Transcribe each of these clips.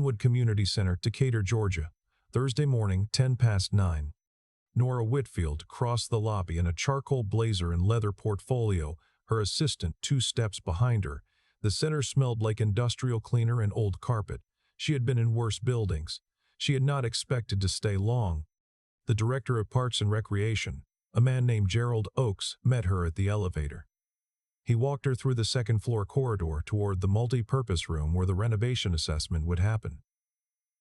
Glenwood Community Center, Decatur, Georgia. Thursday morning, 9:10. Nora Whitfield crossed the lobby in a charcoal blazer and leather portfolio, her assistant 2 steps behind her. The center smelled like industrial cleaner and old carpet. She had been in worse buildings. She had not expected to stay long. The director of Parks and Recreation, a man named Gerald Oakes, met her at the elevator. He walked her through the second-floor corridor toward the multi-purpose room where the renovation assessment would happen.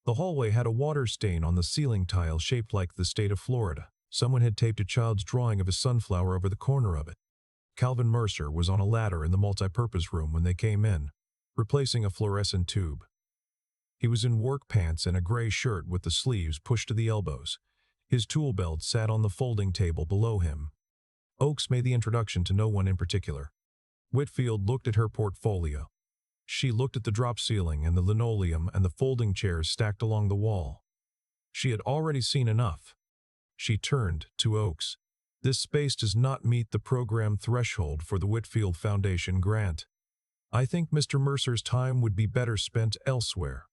The hallway had a water stain on the ceiling tile shaped like the state of Florida. Someone had taped a child's drawing of a sunflower over the corner of it. Calvin Mercer was on a ladder in the multi-purpose room when they came in, replacing a fluorescent tube. He was in work pants and a gray shirt with the sleeves pushed to the elbows. His tool belt sat on the folding table below him. Oakes made the introduction to no one in particular. Whitfield looked at her portfolio. She looked at the drop ceiling and the linoleum and the folding chairs stacked along the wall. She had already seen enough. She turned to Oakes. This space does not meet the program threshold for the Whitfield Foundation grant. I think Mr. Mercer's time would be better spent elsewhere.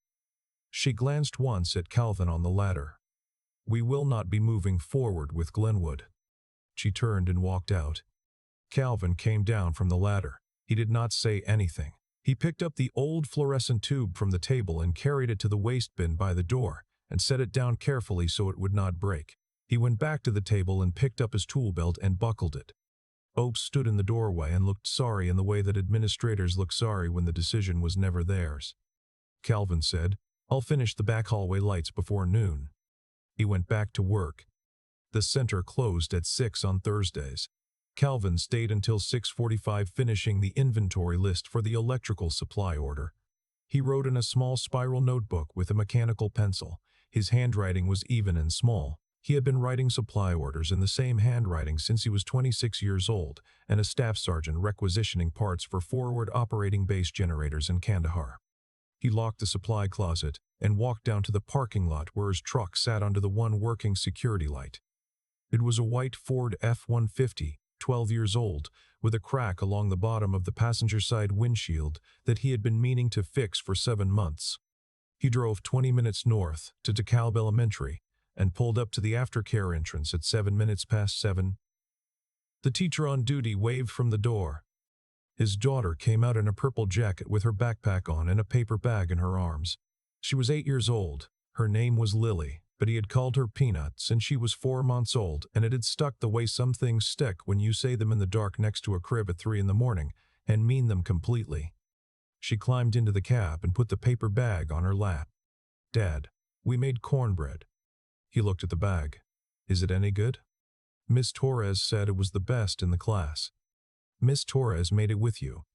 She glanced once at Calvin on the ladder. We will not be moving forward with Glenwood. She turned and walked out. Calvin came down from the ladder. He did not say anything. He picked up the old fluorescent tube from the table and carried it to the waste bin by the door and set it down carefully so it would not break. He went back to the table and picked up his tool belt and buckled it. Oakes stood in the doorway and looked sorry in the way that administrators look sorry when the decision was never theirs. Calvin said, I'll finish the back hallway lights before noon. He went back to work. The center closed at 6 on Thursdays. Calvin stayed until 6:45 finishing the inventory list for the electrical supply order. He wrote in a small spiral notebook with a mechanical pencil. His handwriting was even and small. He had been writing supply orders in the same handwriting since he was 26 years old and a staff sergeant requisitioning parts for forward operating base generators in Kandahar. He locked the supply closet and walked down to the parking lot where his truck sat under the one working security light. It was a white Ford F-150, 12 years old, with a crack along the bottom of the passenger side windshield that he had been meaning to fix for 7 months. He drove 20 minutes north to DeKalb Elementary and pulled up to the aftercare entrance at 7:07. The teacher on duty waved from the door. His daughter came out in a purple jacket with her backpack on and a paper bag in her arms. She was 8 years old. Her name was Lily, but he had called her Peanut since she was 4 months old, and it had stuck the way some things stick when you say them in the dark next to a crib at 3 in the morning and mean them completely. She climbed into the cab and put the paper bag on her lap. Dad, we made cornbread. He looked at the bag. Is it any good? Miss Torres said it was the best in the class. Miss Torres made it with you.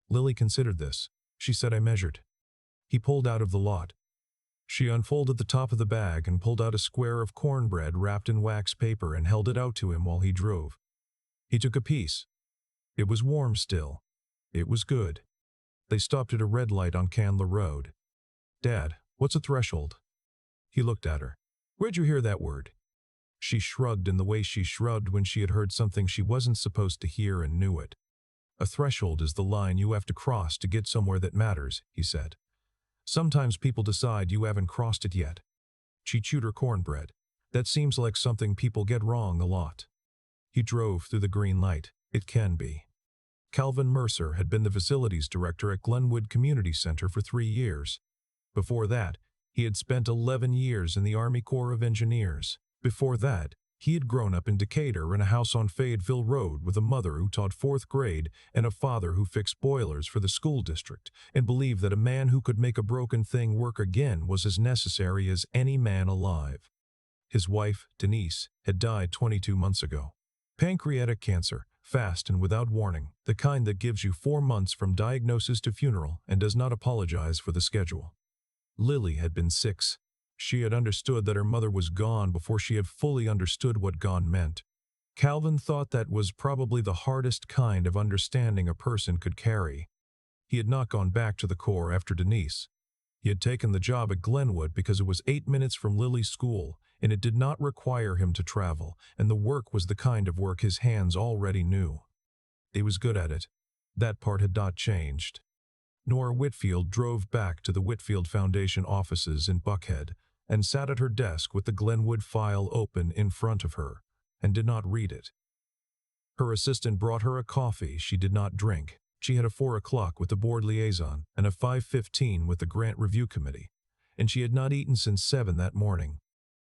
Lily considered this. She said I measured. He pulled out of the lot. She unfolded the top of the bag and pulled out a square of cornbread wrapped in wax paper and held it out to him while he drove. He took a piece. It was warm still. It was good. They stopped at a red light on Candler Road. Dad, what's a threshold? He looked at her. Where'd you hear that word? She shrugged in the way she shrugged when she had heard something she wasn't supposed to hear and knew it. A threshold is the line you have to cross to get somewhere that matters, he said. Sometimes people decide you haven't crossed it yet. She chewed her cornbread. That seems like something people get wrong a lot. He drove through the green light. It can be. Calvin Mercer had been the facilities director at Glenwood Community Center for 3 years. Before that, he had spent 11 years in the Army Corps of Engineers. Before that, he had grown up in Decatur in a house on Fayetteville Road with a mother who taught 4th grade and a father who fixed boilers for the school district and believed that a man who could make a broken thing work again was as necessary as any man alive. His wife, Denise, had died 22 months ago. Pancreatic cancer, fast and without warning, the kind that gives you 4 months from diagnosis to funeral and does not apologize for the schedule. Lily had been 6. She had understood that her mother was gone before she had fully understood what gone meant. Calvin thought that was probably the hardest kind of understanding a person could carry. He had not gone back to the Corps after Denise. He had taken the job at Glenwood because it was 8 minutes from Lily's school, and it did not require him to travel, and the work was the kind of work his hands already knew. He was good at it. That part had not changed. Nora Whitfield drove back to the Whitfield Foundation offices in Buckhead and sat at her desk with the Glenwood file open in front of her and did not read it. Her assistant brought her a coffee she did not drink. She had a 4 o'clock with the board liaison and a 5:15 with the grant review committee, and she had not eaten since 7 that morning.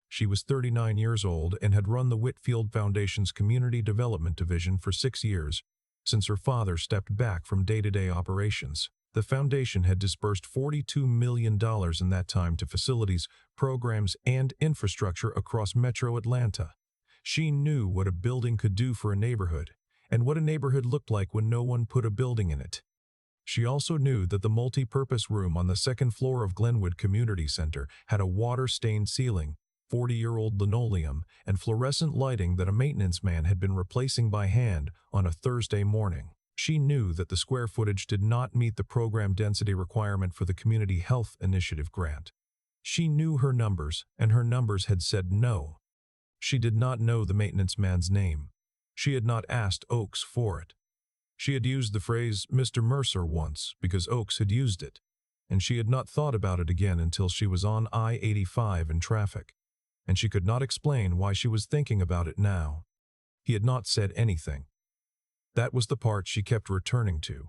She was 39 years old and had run the Whitfield Foundation's Community Development Division for 6 years, since her father stepped back from day-to-day operations. The foundation had disbursed $42 million in that time to facilities, programs, and infrastructure across metro Atlanta. She knew what a building could do for a neighborhood, and what a neighborhood looked like when no one put a building in it. She also knew that the multi-purpose room on the second floor of Glenwood Community Center had a water-stained ceiling, 40-year-old linoleum, and fluorescent lighting that a maintenance man had been replacing by hand on a Thursday morning. She knew that the square footage did not meet the program density requirement for the Community Health Initiative grant. She knew her numbers, and her numbers had said no. She did not know the maintenance man's name. She had not asked Oakes for it. She had used the phrase Mr. Mercer once because Oakes had used it, and she had not thought about it again until she was on I-85 in traffic, and she could not explain why she was thinking about it now. He had not said anything. That was the part she kept returning to.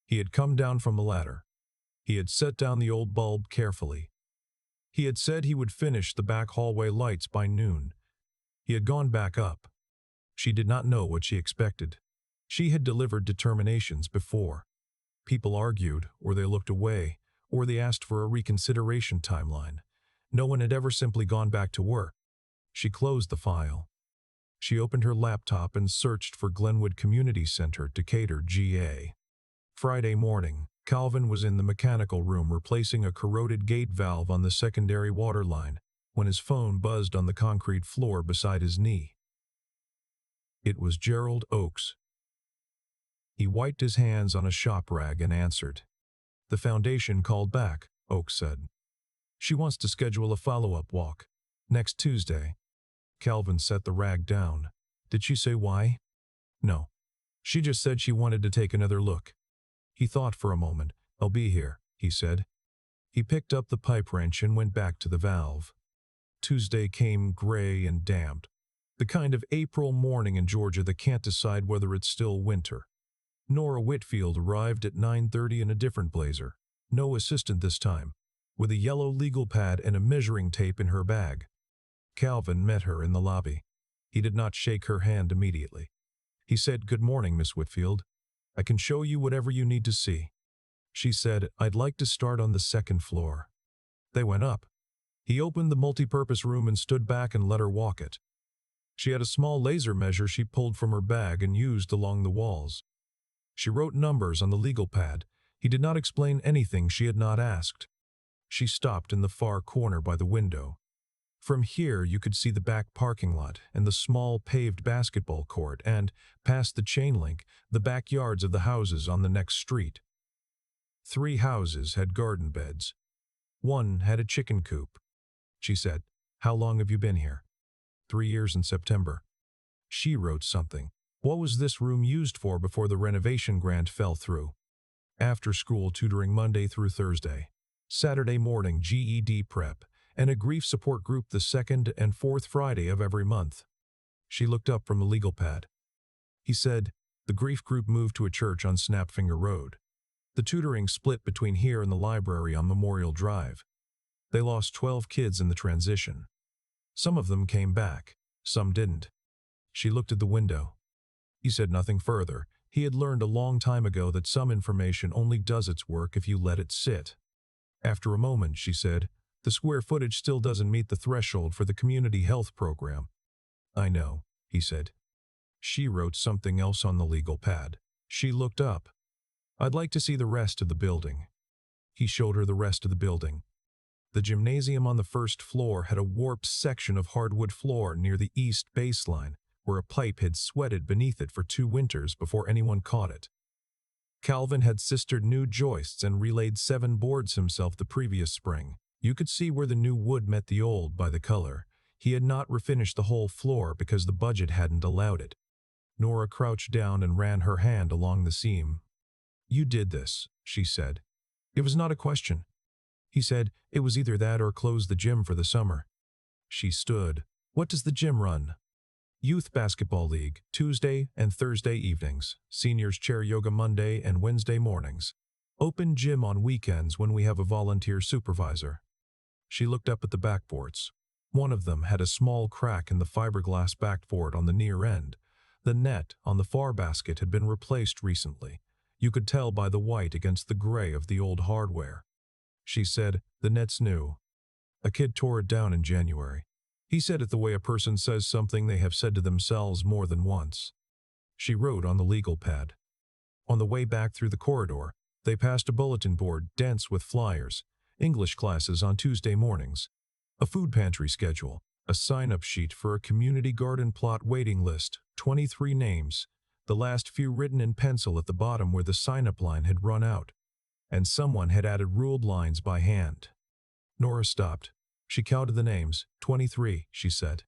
He had come down from the ladder. He had set down the old bulb carefully. He had said he would finish the back hallway lights by noon. He had gone back up. She did not know what she expected. She had delivered determinations before. People argued, or they looked away, or they asked for a reconsideration timeline. No one had ever simply gone back to work. She closed the file. She opened her laptop and searched for Glenwood Community Center, Decatur, GA. Friday morning, Calvin was in the mechanical room replacing a corroded gate valve on the secondary water line when his phone buzzed on the concrete floor beside his knee. It was Gerald Oakes. He wiped his hands on a shop rag and answered. "The foundation called back," Oakes said. "She wants to schedule a follow-up walk. Next Tuesday." Calvin set the rag down. "Did she say why?" "No. She just said she wanted to take another look." He thought for a moment. "I'll be here," he said. He picked up the pipe wrench and went back to the valve. Tuesday came gray and damp. The kind of April morning in Georgia that can't decide whether it's still winter. Nora Whitfield arrived at 9:30 in a different blazer. No assistant this time, with a yellow legal pad and a measuring tape in her bag. Calvin met her in the lobby. He did not shake her hand immediately. He said, "Good morning, Miss Whitfield. I can show you whatever you need to see." She said, "I'd like to start on the second floor." They went up. He opened the multi-purpose room and stood back and let her walk it. She had a small laser measure she pulled from her bag and used along the walls. She wrote numbers on the legal pad. He did not explain anything she had not asked. She stopped in the far corner by the window. From here you could see the back parking lot and the small paved basketball court and, past the chain link, the backyards of the houses on the next street. 3 houses had garden beds. One had a chicken coop. She said, "How long have you been here?" 3 years in September. She wrote something. What was this room used for before the renovation grant fell through? After-school tutoring Monday through Thursday. Saturday morning GED prep, and a grief support group the second and fourth Friday of every month. She looked up from the legal pad. He said, "The grief group moved to a church on Snapfinger Road. The tutoring split between here and the library on Memorial Drive. They lost 12 kids in the transition. Some of them came back, some didn't." She looked at the window. He said nothing further. He had learned a long time ago that some information only does its work if you let it sit. After a moment, she said, "The square footage still doesn't meet the threshold for the community health program." "I know," he said. She wrote something else on the legal pad. She looked up. "I'd like to see the rest of the building." He showed her the rest of the building. The gymnasium on the first floor had a warped section of hardwood floor near the east baseline, where a pipe had sweated beneath it for 2 winters before anyone caught it. Calvin had sistered new joists and relayed 7 boards himself the previous spring. You could see where the new wood met the old by the color. He had not refinished the whole floor because the budget hadn't allowed it. Nora crouched down and ran her hand along the seam. "You did this," she said. It was not a question. He said, "It was either that or close the gym for the summer." She stood. "What does the gym run?" "Youth Basketball League, Tuesday and Thursday evenings. Seniors chair yoga Monday and Wednesday mornings. Open gym on weekends when we have a volunteer supervisor." She looked up at the backboards. One of them had a small crack in the fiberglass backboard on the near end. The net on the far basket had been replaced recently. You could tell by the white against the gray of the old hardware. She said, "The net's new. A kid tore it down in January." He said it the way a person says something they have said to themselves more than once. She wrote on the legal pad. On the way back through the corridor, they passed a bulletin board dense with flyers, English classes on Tuesday mornings, a food pantry schedule, a sign-up sheet for a community garden plot waiting list, 23 names, the last few written in pencil at the bottom where the sign-up line had run out, and someone had added ruled lines by hand. Nora stopped. She counted the names. 23, she said.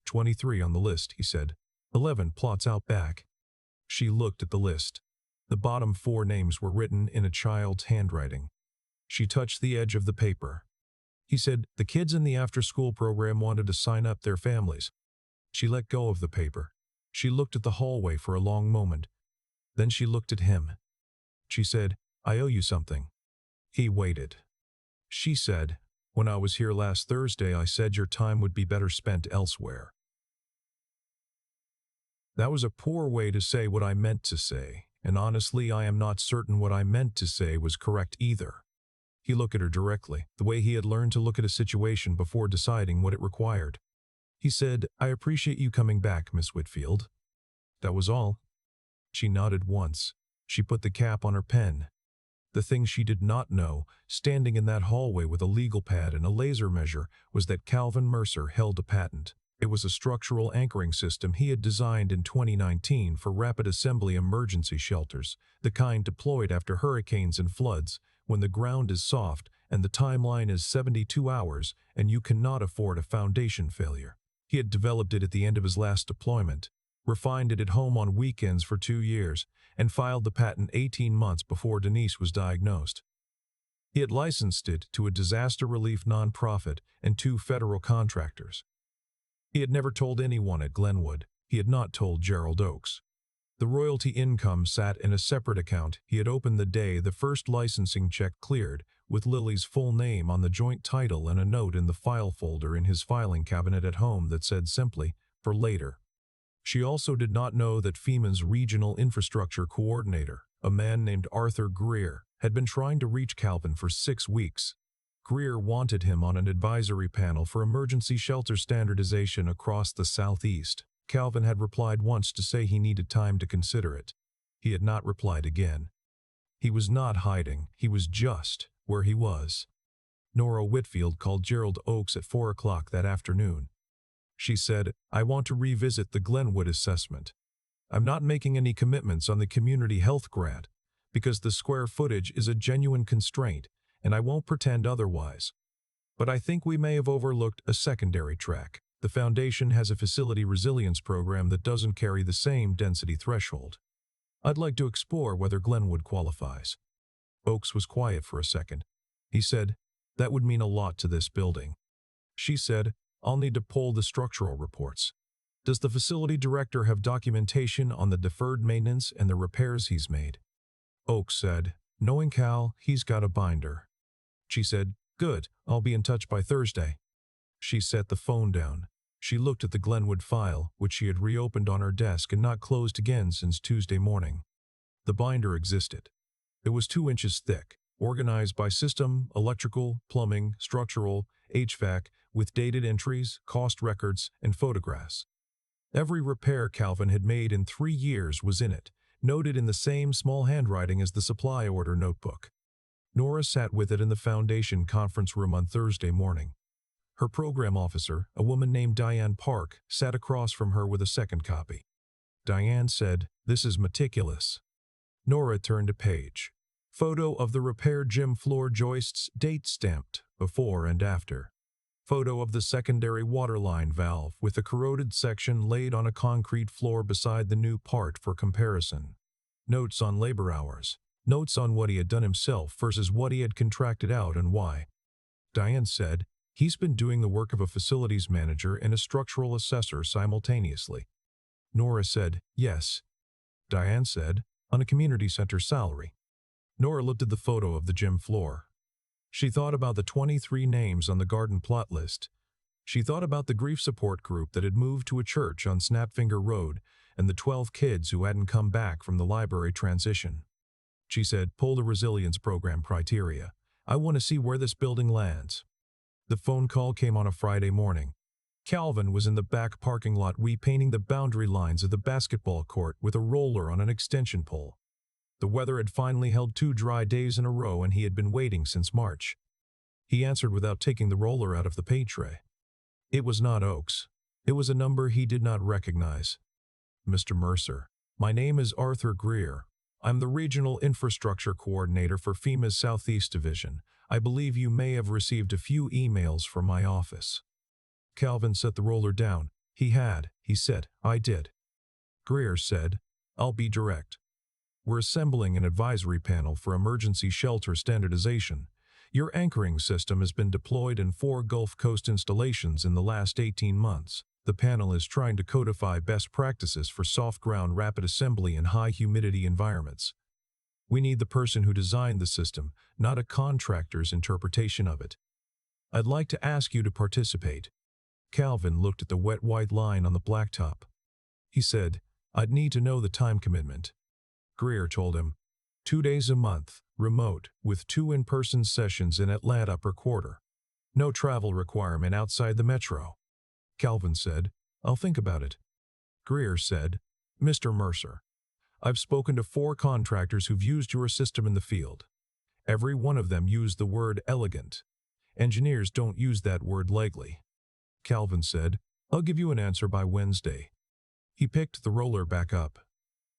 23 on the list, he said. 11 plots out back. She looked at the list. The bottom 4 names were written in a child's handwriting. She touched the edge of the paper. He said, "The kids in the after-school program wanted to sign up their families." She let go of the paper. She looked at the hallway for a long moment. Then she looked at him. She said, "I owe you something." He waited. She said, "When I was here last Thursday, I said your time would be better spent elsewhere." That was a poor way to say what I meant to say, and honestly, I am not certain what I meant to say was correct either. He looked at her directly, the way he had learned to look at a situation before deciding what it required. He said, "I appreciate you coming back, Miss Whitfield." That was all. She nodded once. She put the cap on her pen. The thing she did not know, standing in that hallway with a legal pad and a laser measure, was that Calvin Mercer held a patent. It was a structural anchoring system he had designed in 2019 for rapid assembly emergency shelters, the kind deployed after hurricanes and floods, when the ground is soft and the timeline is 72 hours and you cannot afford a foundation failure. He had developed it at the end of his last deployment, refined it at home on weekends for 2 years, and filed the patent 18 months before Denise was diagnosed. He had licensed it to a disaster relief nonprofit and 2 federal contractors. He had never told anyone at Glenwood. He had not told Gerald Oakes. The royalty income sat in a separate account he had opened the day the first licensing check cleared, with Lily's full name on the joint title and a note in the file folder in his filing cabinet at home that said simply, "For later." She also did not know that FEMA's regional infrastructure coordinator, a man named Arthur Greer, had been trying to reach Calvin for 6 weeks. Greer wanted him on an advisory panel for emergency shelter standardization across the Southeast. Calvin had replied once to say he needed time to consider it. He had not replied again. He was not hiding, he was just where he was. Nora Whitfield called Gerald Oakes at 4 o'clock that afternoon. She said, "I want to revisit the Glenwood assessment. I'm not making any commitments on the community health grant, because the square footage is a genuine constraint, and I won't pretend otherwise. But I think we may have overlooked a secondary track. The foundation has a facility resilience program that doesn't carry the same density threshold. I'd like to explore whether Glenwood qualifies." Oakes was quiet for a second. He said, "That would mean a lot to this building." She said, "I'll need to pull the structural reports. Does the facility director have documentation on the deferred maintenance and the repairs he's made?" Oakes said, "Knowing Cal, he's got a binder." She said, "Good, I'll be in touch by Thursday." She set the phone down. She looked at the Glenwood file, which she had reopened on her desk and not closed again since Tuesday morning. The binder existed. It was 2 inches thick, organized by system, electrical, plumbing, structural, HVAC, with dated entries, cost records, and photographs. Every repair Calvin had made in 3 years was in it, noted in the same small handwriting as the supply order notebook. Nora sat with it in the foundation conference room on Thursday morning. Her program officer, a woman named Diane Park, sat across from her with a second copy. Diane said, "This is meticulous." Nora turned a page. Photo of the repaired gym floor joists, date stamped, before and after. Photo of the secondary waterline valve with the corroded section laid on a concrete floor beside the new part for comparison. Notes on labor hours. Notes on what he had done himself versus what he had contracted out and why. Diane said, he's been doing the work of a facilities manager and a structural assessor simultaneously. Nora said, yes. Diane said, on a community center salary. Nora looked at the photo of the gym floor. She thought about the 23 names on the garden plot list. She thought about the grief support group that had moved to a church on Snapfinger Road and the 12 kids who hadn't come back from the library transition. She said, pull the resilience program criteria. I want to see where this building lands. The phone call came on a Friday morning. Calvin was in the back parking lot repainting the boundary lines of the basketball court with a roller on an extension pole. The weather had finally held 2 dry days in a row and he had been waiting since March. He answered without taking the roller out of the pay tray. It was not Oakes. It was a number he did not recognize. Mr. Mercer, my name is Arthur Greer. I'm the Regional Infrastructure Coordinator for FEMA's Southeast Division. I believe you may have received a few emails from my office. Calvin set the roller down. He said, I did. Greer said, I'll be direct. We're assembling an advisory panel for emergency shelter standardization. Your anchoring system has been deployed in 4 Gulf Coast installations in the last 18 months. The panel is trying to codify best practices for soft ground rapid assembly in high humidity environments. We need the person who designed the system, not a contractor's interpretation of it. I'd like to ask you to participate. Calvin looked at the wet white line on the blacktop. He said, I'd need to know the time commitment. Greer told him, 2 days a month, remote, with 2 in-person sessions in Atlanta per quarter. No travel requirement outside the metro. Calvin said, I'll think about it. Greer said, Mr. Mercer, I've spoken to 4 contractors who've used your system in the field. Every one of them used the word elegant. Engineers don't use that word lightly. Calvin said, I'll give you an answer by Wednesday. He picked the roller back up.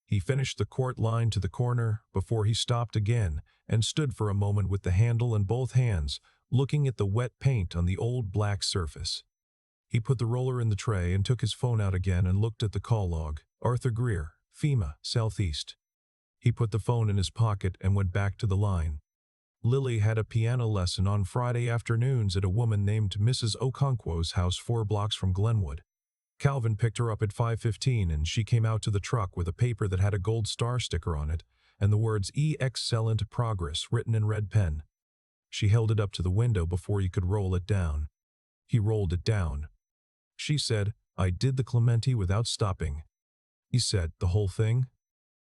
He finished the court line to the corner before he stopped again and stood for a moment with the handle in both hands, looking at the wet paint on the old black surface. He put the roller in the tray and took his phone out again and looked at the call log. Arthur Greer, FEMA, Southeast. He put the phone in his pocket and went back to the line. Lily had a piano lesson on Friday afternoons at a woman named Mrs. Okonkwo's house 4 blocks from Glenwood. Calvin picked her up at 5:15 and she came out to the truck with a paper that had a gold star sticker on it and the words Excellent Progress written in red pen. She held it up to the window before he could roll it down. He rolled it down. She said, I did the Clementi without stopping. He said, the whole thing?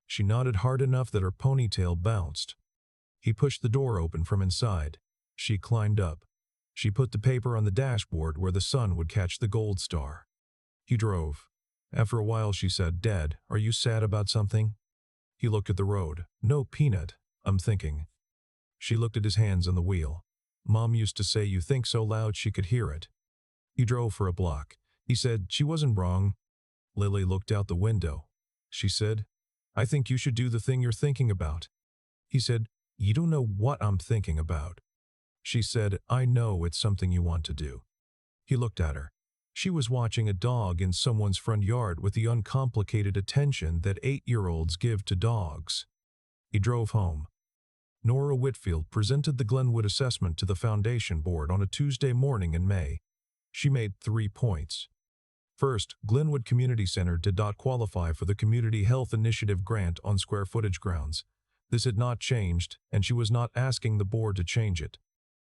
She nodded hard enough that her ponytail bounced. He pushed the door open from inside. She climbed up. She put the paper on the dashboard where the sun would catch the gold star. He drove. After a while she said, Dad, are you sad about something? He looked at the road. No, Peanut, I'm thinking. She looked at his hands on the wheel. Mom used to say you think so loud she could hear it. He drove for a block. He said, she wasn't wrong. Lily looked out the window. She said, I think you should do the thing you're thinking about. He said, you don't know what I'm thinking about. She said, I know it's something you want to do. He looked at her. She was watching a dog in someone's front yard with the uncomplicated attention that 8-year-olds give to dogs. He drove home. Nora Whitfield presented the Glenwood assessment to the foundation board on a Tuesday morning in May. She made 3 points. First, Glenwood Community Center did not qualify for the Community Health Initiative grant on square footage grounds. This had not changed, and she was not asking the board to change it.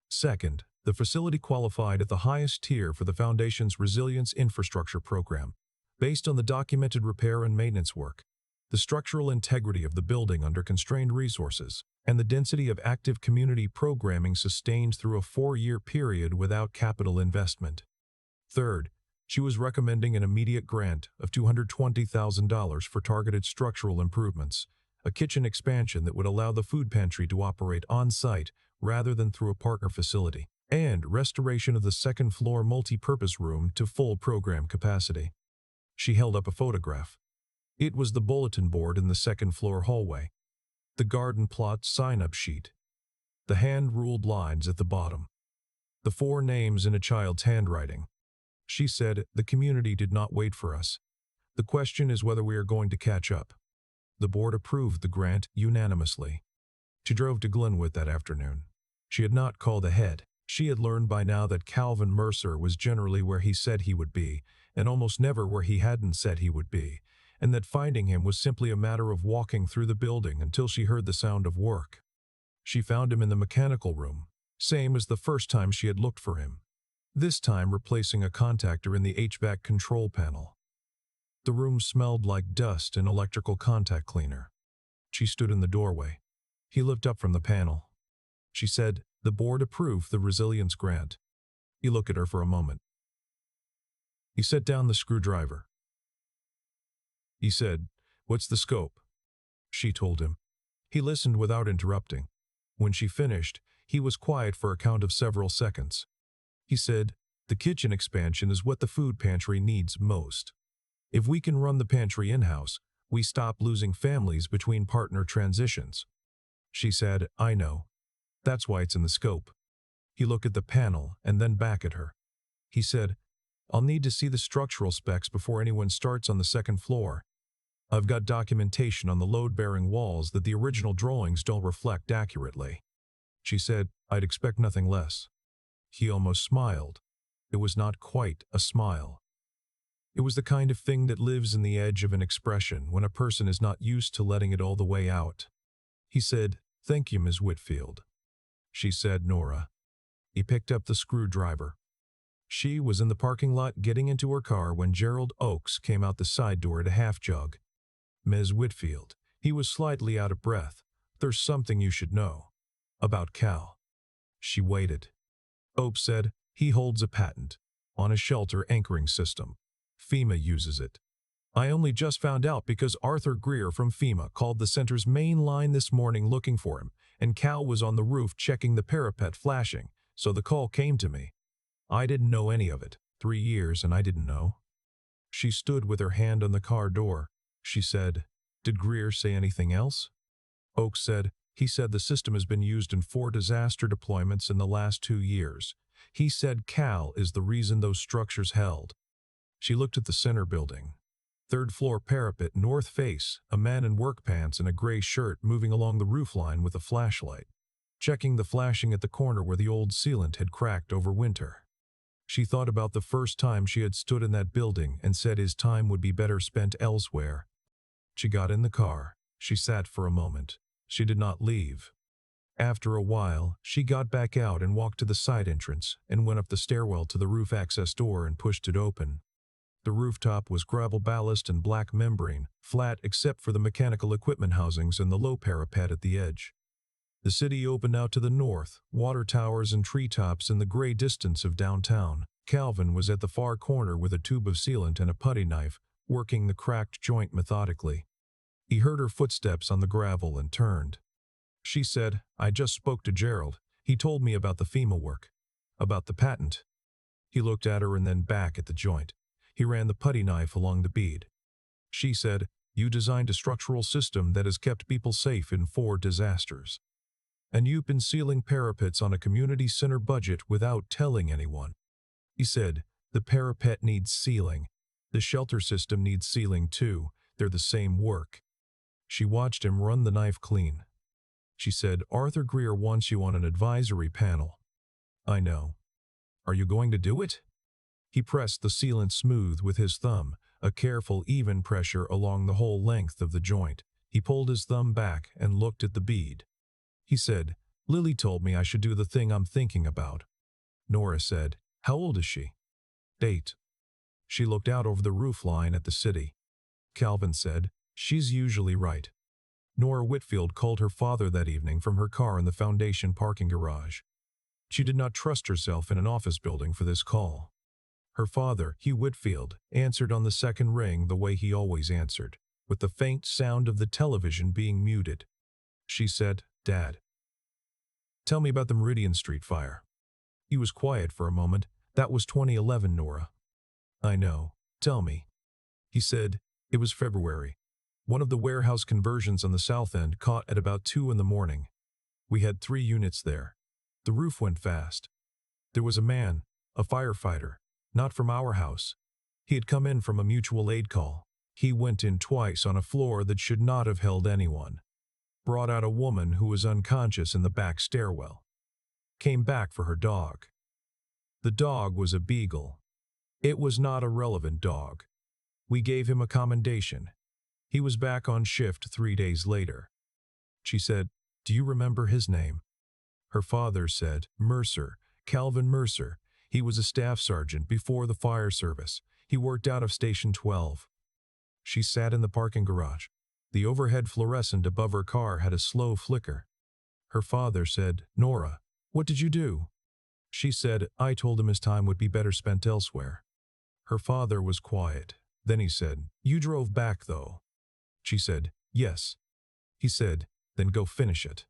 Second, the facility qualified at the highest tier for the Foundation's Resilience Infrastructure Program, based on the documented repair and maintenance work, the structural integrity of the building under constrained resources, and the density of active community programming sustained through a 4-year period without capital investment. Third, she was recommending an immediate grant of $220,000 for targeted structural improvements, a kitchen expansion that would allow the food pantry to operate on-site rather than through a partner facility, and restoration of the second-floor multi-purpose room to full program capacity. She held up a photograph. It was the bulletin board in the second-floor hallway, the garden plot sign-up sheet, the hand-ruled lines at the bottom, the 4 names in a child's handwriting. She said, the community did not wait for us. The question is whether we are going to catch up. The board approved the grant unanimously. She drove to Glenwood that afternoon. She had not called ahead. She had learned by now that Calvin Mercer was generally where he said he would be, and almost never where he hadn't said he would be, and that finding him was simply a matter of walking through the building until she heard the sound of work. She found him in the mechanical room, same as the first time she had looked for him, this time replacing a contactor in the HVAC control panel. The room smelled like dust and electrical contact cleaner. She stood in the doorway. He looked up from the panel. She said, "The board approved the resilience grant." He looked at her for a moment. He set down the screwdriver. He said, "What's the scope?" She told him. He listened without interrupting. When she finished, he was quiet for a count of several seconds. He said, "The kitchen expansion is what the food pantry needs most. If we can run the pantry in-house, we stop losing families between partner transitions." She said, "I know. That's why it's in the scope." He looked at the panel and then back at her. He said, "I'll need to see the structural specs before anyone starts on the second floor. I've got documentation on the load-bearing walls that the original drawings don't reflect accurately." She said, "I'd expect nothing less." He almost smiled. It was not quite a smile. It was the kind of thing that lives in the edge of an expression when a person is not used to letting it all the way out. He said, "Thank you, Ms. Whitfield." She said, "Nora." He picked up the screwdriver. She was in the parking lot getting into her car when Gerald Oakes came out the side door at a half-jog. "Ms. Whitfield." He was slightly out of breath. "There's something you should know. About Cal." She waited. Oakes said, "He holds a patent on a shelter anchoring system. FEMA uses it. I only just found out because Arthur Greer from FEMA called the center's main line this morning looking for him, and Cal was on the roof checking the parapet flashing, so the call came to me. I didn't know any of it. 3 years and I didn't know." She stood with her hand on the car door. She said, "Did Greer say anything else?" Oakes said, "He said the system has been used in 4 disaster deployments in the last 2 years. He said Cal is the reason those structures held." She looked at the center building. 3rd floor parapet, north face, a man in work pants and a gray shirt moving along the roofline with a flashlight, checking the flashing at the corner where the old sealant had cracked over winter. She thought about the first time she had stood in that building and said his time would be better spent elsewhere. She got in the car. She sat for a moment. She did not leave. After a while, she got back out and walked to the side entrance and went up the stairwell to the roof access door and pushed it open. The rooftop was gravel ballast and black membrane, flat except for the mechanical equipment housings and the low parapet at the edge. The city opened out to the north, water towers and treetops in the gray distance of downtown. Calvin was at the far corner with a tube of sealant and a putty knife, working the cracked joint methodically. He heard her footsteps on the gravel and turned. She said, "I just spoke to Gerald. He told me about the FEMA work. About the patent." He looked at her and then back at the joint. He ran the putty knife along the bead. She said, "You designed a structural system that has kept people safe in 4 disasters. And you've been sealing parapets on a community center budget without telling anyone." He said, "The parapet needs sealing. The shelter system needs sealing too. They're the same work." She watched him run the knife clean. She said, "Arthur Greer wants you on an advisory panel." "I know. Are you going to do it?" He pressed the sealant smooth with his thumb, a careful, even pressure along the whole length of the joint. He pulled his thumb back and looked at the bead. He said, "Lily told me I should do the thing I'm thinking about." Nora said, "How old is she?" "8." She looked out over the roofline at the city. Calvin said, "She's usually right." Nora Whitfield called her father that evening from her car in the Foundation parking garage. She did not trust herself in an office building for this call. Her father, Hugh Whitfield, answered on the second ring the way he always answered, with the faint sound of the television being muted. She said, "Dad, tell me about the Meridian Street fire." He was quiet for a moment. "That was 2011, Nora." "I know. Tell me." He said, "It was February. One of the warehouse conversions on the south end caught at about 2 in the morning. We had 3 units there. The roof went fast. There was a man, a firefighter, not from our house. He had come in from a mutual aid call. He went in twice on a floor that should not have held anyone. brought out a woman who was unconscious in the back stairwell. Came back for her dog. The dog was a beagle. It was not a relevant dog. We gave him a commendation. He was back on shift 3 days later. She said, "Do you remember his name?" Her father said, "Mercer, Calvin Mercer. He was a staff sergeant before the fire service. He worked out of Station 12. She sat in the parking garage. The overhead fluorescent above her car had a slow flicker. Her father said, "Nora, what did you do?" She said, "I told him his time would be better spent elsewhere." Her father was quiet. Then he said, "You drove back, though?" She said, "Yes." He said, "Then go finish it."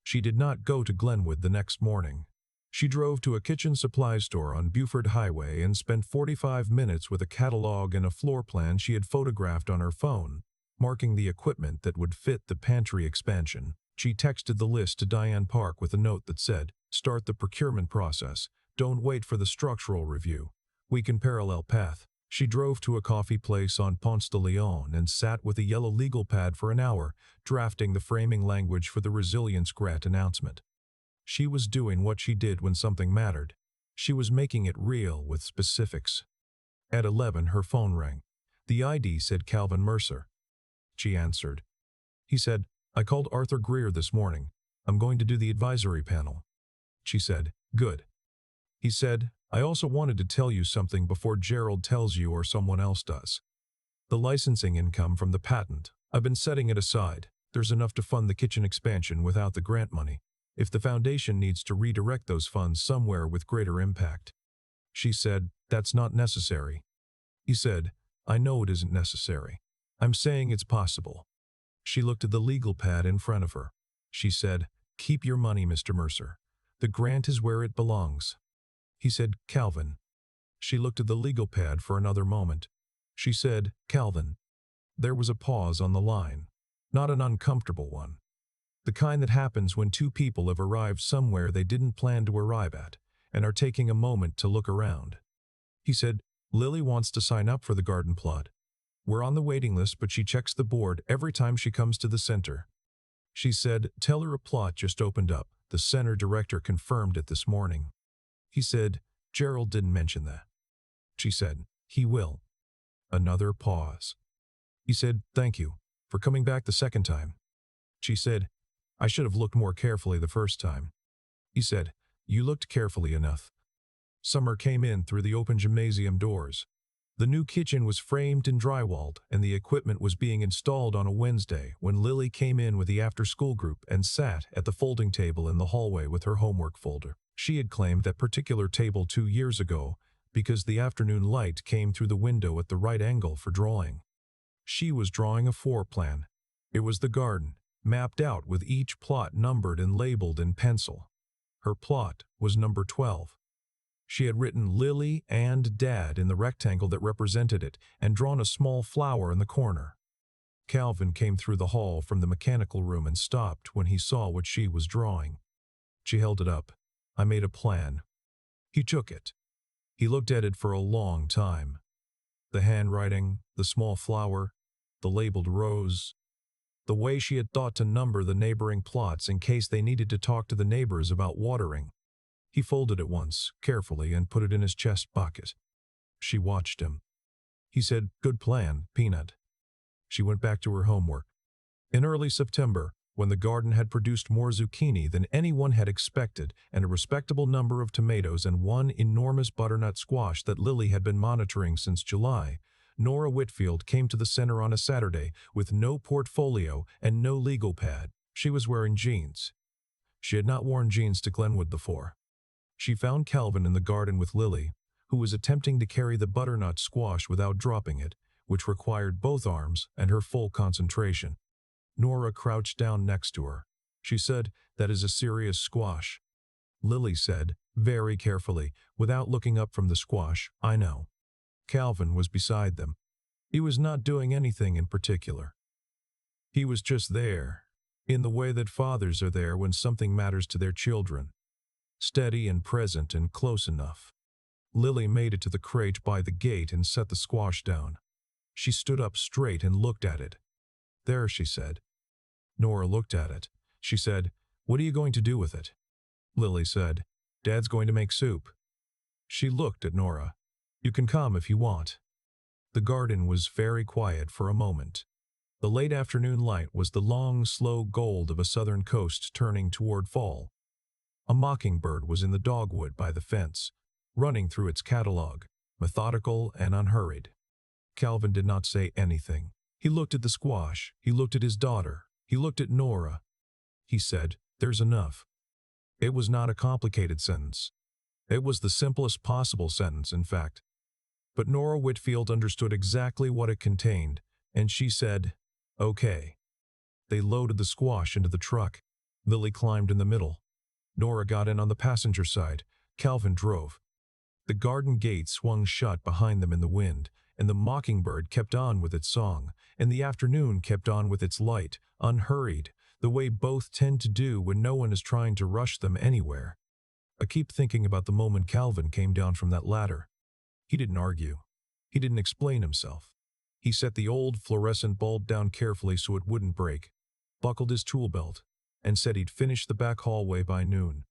She did not go to Glenwood the next morning. She drove to a kitchen supply store on Buford Highway and spent 45 minutes with a catalog and a floor plan she had photographed on her phone, marking the equipment that would fit the pantry expansion. She texted the list to Diane Park with a note that said, "Start the procurement process. Don't wait for the structural review. We can parallel path." She drove to a coffee place on Ponce de Leon and sat with a yellow legal pad for an hour, drafting the framing language for the resilience grant announcement. She was doing what she did when something mattered. She was making it real with specifics. At 11, her phone rang. The ID said Calvin Mercer. She answered. He said, "I called Arthur Greer this morning. I'm going to do the advisory panel." She said, "Good." He said, "I also wanted to tell you something before Gerald tells you or someone else does. The licensing income from the patent, I've been setting it aside. There's enough to fund the kitchen expansion without the grant money. If the foundation needs to redirect those funds somewhere with greater impact." She said, "That's not necessary." He said, "I know it isn't necessary. I'm saying it's possible." She looked at the legal pad in front of her. She said, "Keep your money, Mr. Mercer. The grant is where it belongs." He said, "Calvin." She looked at the legal pad for another moment. She said, "Calvin." There was a pause on the line. Not an uncomfortable one. The kind that happens when two people have arrived somewhere they didn't plan to arrive at, and are taking a moment to look around. He said, "Lily wants to sign up for the garden plot. We're on the waiting list, but she checks the board every time she comes to the center." She said, "Tell her a plot just opened up. The center director confirmed it this morning." He said, "Gerald didn't mention that." She said, "He will." Another pause. He said, "Thank you for coming back the second time." She said, "I should have looked more carefully the first time." He said, "You looked carefully enough." Summer came in through the open gymnasium doors. The new kitchen was framed and drywalled, and the equipment was being installed on a Wednesday when Lily came in with the after-school group and sat at the folding table in the hallway with her homework folder. She had claimed that particular table 2 years ago because the afternoon light came through the window at the right angle for drawing. She was drawing a floor plan. It was the garden, mapped out with each plot numbered and labeled in pencil. Her plot was number 12. She had written Lily and Dad in the rectangle that represented it and drawn a small flower in the corner. Calvin came through the hall from the mechanical room and stopped when he saw what she was drawing. She held it up. "I made a plan." He took it. He looked at it for a long time. The handwriting, the small flower, the labeled rose, the way she had thought to number the neighboring plots in case they needed to talk to the neighbors about watering. He folded it once, carefully, and put it in his chest pocket. She watched him. He said, "Good plan, Peanut." She went back to her homework. In early September, when the garden had produced more zucchini than anyone had expected and a respectable number of tomatoes and one enormous butternut squash that Lily had been monitoring since July, Nora Whitfield came to the center on a Saturday with no portfolio and no legal pad. She was wearing jeans. She had not worn jeans to Glenwood before. She found Calvin in the garden with Lily, who was attempting to carry the butternut squash without dropping it, which required both arms and her full concentration. Nora crouched down next to her. She said, "That is a serious squash." Lily said, very carefully, without looking up from the squash, "I know." Calvin was beside them. He was not doing anything in particular. He was just there, in the way that fathers are there when something matters to their children. Steady and present and close enough. Lily made it to the crate by the gate and set the squash down. She stood up straight and looked at it. "There," she said. Nora looked at it. She said, "What are you going to do with it?" Lily said, "Dad's going to make soup." She looked at Nora. "You can come if you want." The garden was very quiet for a moment. The late afternoon light was the long, slow gold of a southern coast turning toward fall. A mockingbird was in the dogwood by the fence, running through its catalog, methodical and unhurried. Calvin did not say anything. He looked at the squash. He looked at his daughter. He looked at Nora. He said, "There's enough." It was not a complicated sentence. It was the simplest possible sentence, in fact. But Nora Whitfield understood exactly what it contained, and she said, "Okay." They loaded the squash into the truck. Lily climbed in the middle. Nora got in on the passenger side. Calvin drove. The garden gate swung shut behind them in the wind, and the mockingbird kept on with its song, and the afternoon kept on with its light, unhurried, the way both tend to do when no one is trying to rush them anywhere. I keep thinking about the moment Calvin came down from that ladder. He didn't argue. He didn't explain himself. He set the old fluorescent bulb down carefully so it wouldn't break, buckled his tool belt, and said he'd finish the back hallway by noon.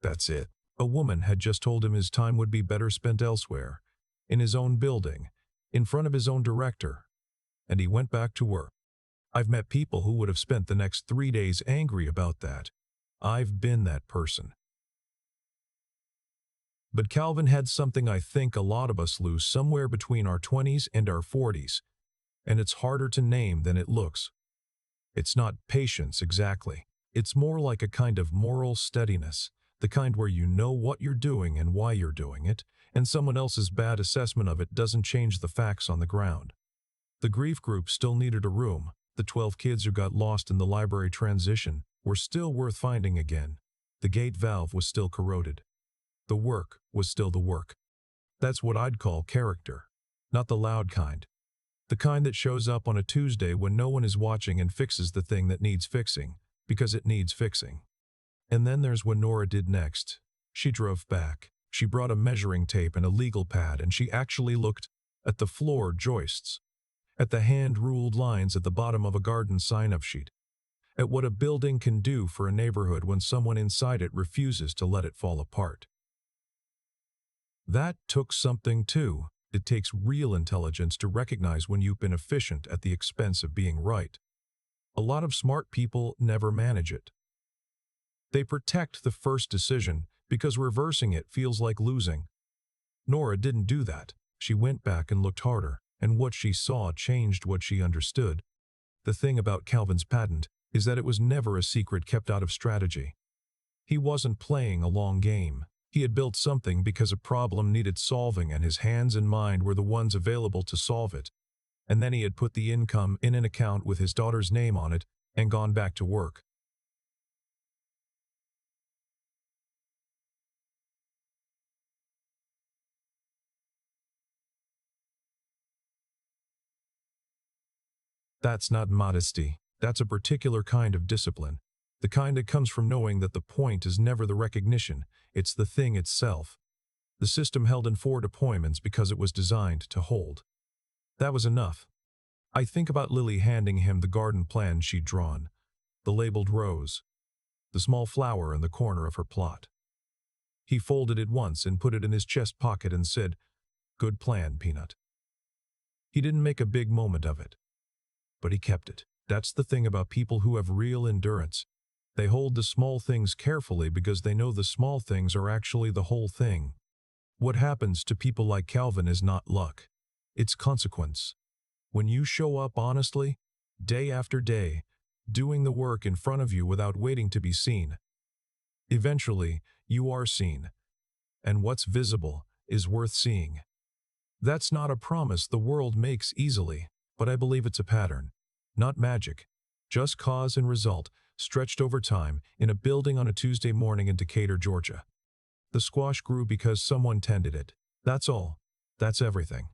That's it. A woman had just told him his time would be better spent elsewhere, in his own building, in front of his own director, and he went back to work. I've met people who would have spent the next 3 days angry about that. I've been that person. But Calvin had something I think a lot of us lose somewhere between our 20s and our 40s, and it's harder to name than it looks. It's not patience exactly. It's more like a kind of moral steadiness, the kind where you know what you're doing and why you're doing it, and someone else's bad assessment of it doesn't change the facts on the ground. The grief group still needed a room. The 12 kids who got lost in the library transition were still worth finding again. The gate valve was still corroded. The work was still the work. That's what I'd call character. Not the loud kind. The kind that shows up on a Tuesday when no one is watching and fixes the thing that needs fixing, because it needs fixing. And then there's what Nora did next. She drove back. She brought a measuring tape and a legal pad, and she actually looked at the floor joists, at the hand-ruled lines at the bottom of a garden sign-up sheet, at what a building can do for a neighborhood when someone inside it refuses to let it fall apart. That took something too. It takes real intelligence to recognize when you've been efficient at the expense of being right. A lot of smart people never manage it. They protect the first decision because reversing it feels like losing. Nora didn't do that. She went back and looked harder, and what she saw changed what she understood. The thing about Calvin's patent is that it was never a secret kept out of strategy. He wasn't playing a long game. He had built something because a problem needed solving, and his hands and mind were the ones available to solve it. And then he had put the income in an account with his daughter's name on it and gone back to work. That's not modesty. That's a particular kind of discipline. The kind that comes from knowing that the point is never the recognition, it's the thing itself. The system held in 4 deployments because it was designed to hold. That was enough. I think about Lily handing him the garden plan she'd drawn, the labeled rose, the small flower in the corner of her plot. He folded it once and put it in his chest pocket and said, "Good plan, Peanut." He didn't make a big moment of it, but he kept it. That's the thing about people who have real endurance. They hold the small things carefully because they know the small things are actually the whole thing. What happens to people like Calvin is not luck. It's consequence. When you show up honestly, day after day, doing the work in front of you without waiting to be seen, eventually you are seen, and what's visible is worth seeing. That's not a promise the world makes easily, but I believe it's a pattern, not magic, just cause and result, stretched over time in a building on a Tuesday morning in Decatur, Georgia. The squash grew because someone tended it. That's all. That's everything.